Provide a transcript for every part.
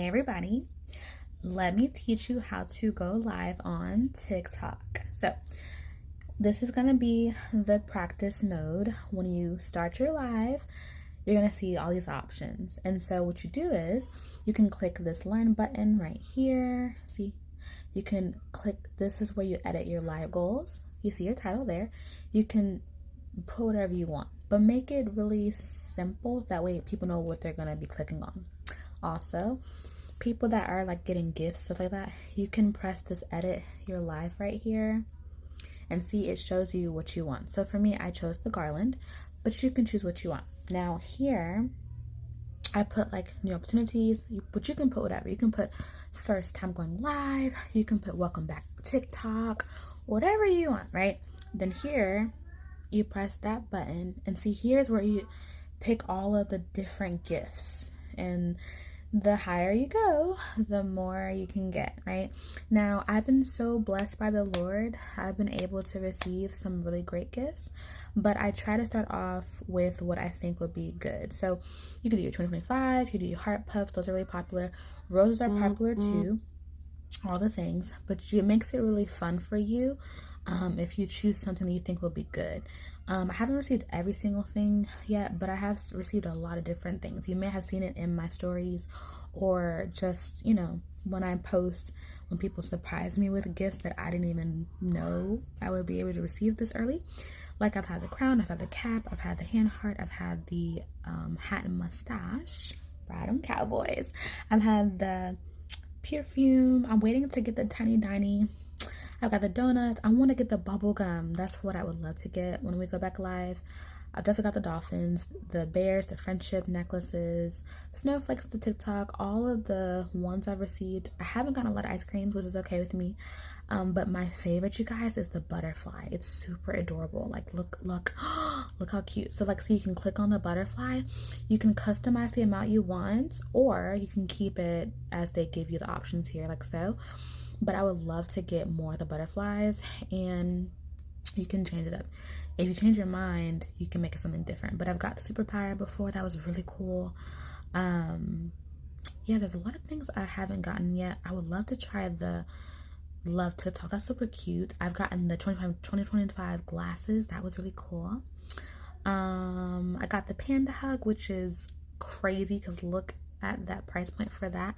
Hey everybody, let me teach you how to go live on TikTok. So this is going to be the practice mode. When you start your live, you're going to see all these options. And so what you do is you can click this learn button right here. See, you can click, this is where you edit your live goals. You see your title there. You can put whatever you want, but make it really simple. That way people know what they're going to be clicking on. Also, people that are like getting gifts, stuff like that, you can press this edit your live right here and see it shows you what you want. So for me, I chose the garland, but you can choose what you want. Now here I put like new opportunities, but you can put whatever. You can put first time going live, you can put welcome back TikTok, whatever you want, right? Then here you press that button and see, here's where you pick all of the different gifts, and the higher you go, the more you can get, right? Now, I've been so blessed by the Lord. I've been able to receive some really great gifts, but I try to start off with what I think would be good. So you could do your 2025, you could do your heart puffs. Those are really popular. Roses are popular too, all the things, but it makes it really fun for you if you choose something that you think will be good. I haven't received every single thing yet, but I have received a lot of different things. You may have seen it in my stories, or just, when I post, when people surprise me with gifts that I didn't even know I would be able to receive this early. Like, I've had the crown, I've had the cap, I've had the hand heart, I've had the hat and mustache, Bride and Cowboys. I've had the perfume. I'm waiting to get the tiny diny. I've got the donuts. I want to get the bubble gum. That's what I would love to get when we go back live. I definitely got the dolphins, the bears, the friendship necklaces, snowflakes, the TikTok, all of the ones I've received. I haven't gotten a lot of ice creams, which is okay with me. But my favorite, you guys, is the butterfly. It's super adorable. Like, look, look how cute. So like, so you can click on the butterfly. You can customize the amount you want, or you can keep it as they give you the options here, like so. But I would love to get more of the butterflies, and you can change it up. If you change your mind, you can make it something different. But I've got the superpower before. That was really cool. Yeah, there's a lot of things I haven't gotten yet. I would love to try the Love TikTok. That's super cute. I've gotten the 2025 glasses. That was really cool. I got the panda hug, which is crazy because look at that price point for that.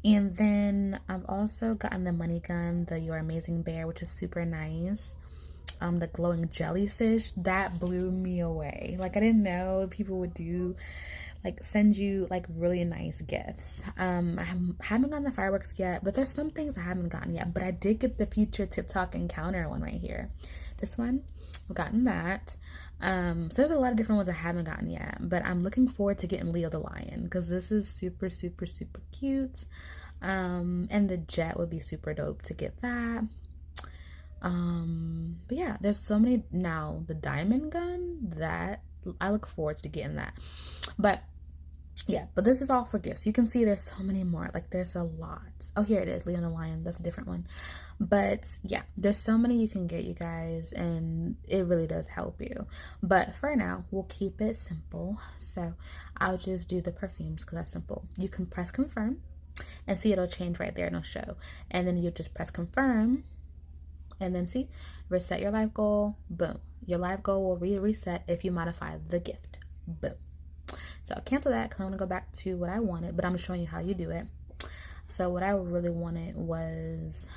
And then I've also gotten the money gun, the Your Amazing Bear, which is super nice. The glowing jellyfish, that blew me away. Like, I didn't know people would do, like, send you like really nice gifts. I haven't gotten the fireworks yet, but there's some things I haven't gotten yet. But I did get the future TikTok encounter one right here. This one, I've gotten that. So there's a lot of different ones I haven't gotten yet, but I'm looking forward to getting Leo the lion, because this is super, super, super cute. And the jet would be super dope to get that. But yeah, there's so many. Now the diamond gun, that I look forward to getting that. But yeah, but this is all for gifts. You can see there's so many more. Like, there's a lot. Oh, here it is, Leo the lion. That's a different one. But yeah, there's so many you can get, you guys, and it really does help you. But for now, we'll keep it simple. So I'll just do the perfumes because that's simple. You can press confirm and see it'll change right there and it'll show. And then you just press confirm, and then see, reset your live goal. Boom. Your live goal will reset if you modify the gift. Boom. So I'll cancel that because I want to go back to what I wanted, but I'm showing you how you do it. So what I really wanted was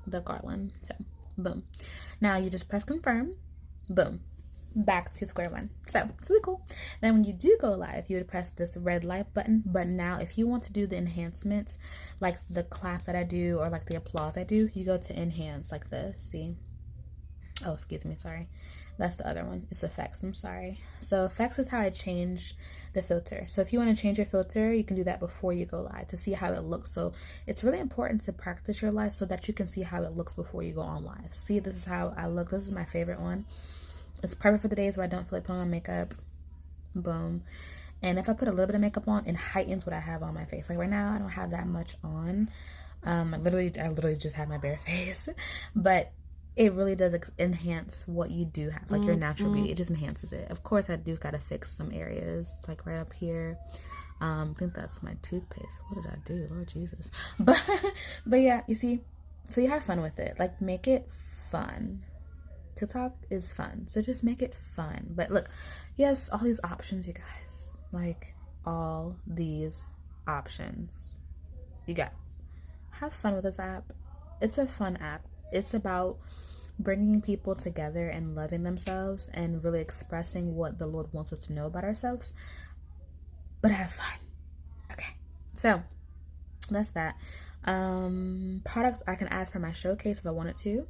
the garland. So boom. Now you just press confirm. Boom. Back to square one. So it's really cool. Then when you do go live, you would press this red light button. But now if you want to do the enhancements, like the clap that I do or like the applause I do, you go to enhance like this. See? Oh, excuse me, sorry. That's the other one. It's effects. I'm sorry. So effects is how I change the filter. So if you want to change your filter, you can do that before you go live to see how it looks. So it's really important to practice your live so that you can see how it looks before you go on live. See, this is how I look. This is my favorite one. It's perfect for the days where I don't feel like putting on makeup. Boom. And if I put a little bit of makeup on, it heightens what I have on my face. Like right now, I don't have that much on. I literally just have my bare face. But it really does enhance what you do have, like your natural beauty. It just enhances it. Of course, I do gotta fix some areas, like right up here. I think that's my toothpaste. What did I do? Lord Jesus. But yeah, you see, so you have fun with it. Like, make it fun. TikTok is fun, so just make it fun. But look, yes, all these options, you guys. Like, all these options. You guys, have fun with this app. It's a fun app. It's about bringing people together and loving themselves and really expressing what the Lord wants us to know about ourselves. But have fun. Okay, so that's that. Products I can add for my showcase if I wanted to.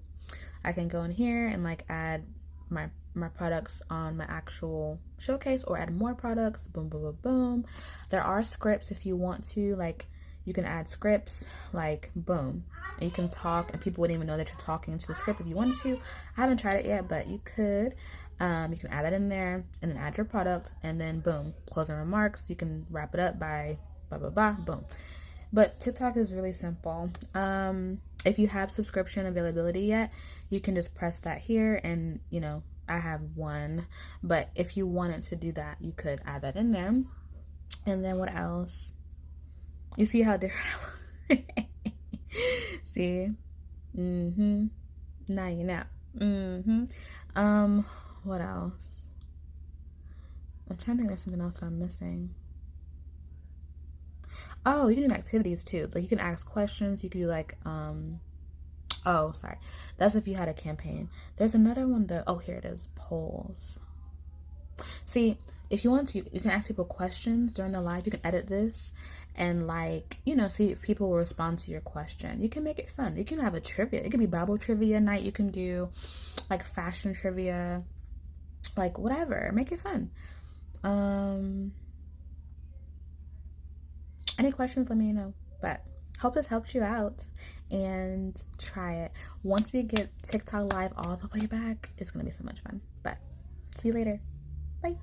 I can go in here and like add my products on my actual showcase, or add more products. Boom, boom, boom, boom. There are scripts if you want to. Like, you can add scripts, like, boom. And you can talk and people wouldn't even know that you're talking into a script if you wanted to. I haven't tried it yet, but you could. You can add that in there and then add your product, and then boom, closing remarks. You can wrap it up by blah, blah, blah, boom. But TikTok is really simple. If you have subscription availability yet, you can just press that here, and you know, I have one, but if you wanted to do that, you could add that in there. And then what else? You see how different see? Now you know. What else? I'm trying to think, there's something else that I'm missing. Oh, you can do activities too. Like, you can ask questions. You can do like, oh, sorry. That's if you had a campaign. There's another one though. Oh, here it is. Polls. See, if you want to, you can ask people questions during the live. You can edit this and, like, you know, see if people will respond to your question. You can make it fun. You can have a trivia. It could be Bible trivia night. You can do like fashion trivia, like whatever. Make it fun. Any questions, let me know. But hope this helps you out, and try it. Once we get TikTok live all the way back, it's gonna be so much fun. But see you later. Bye.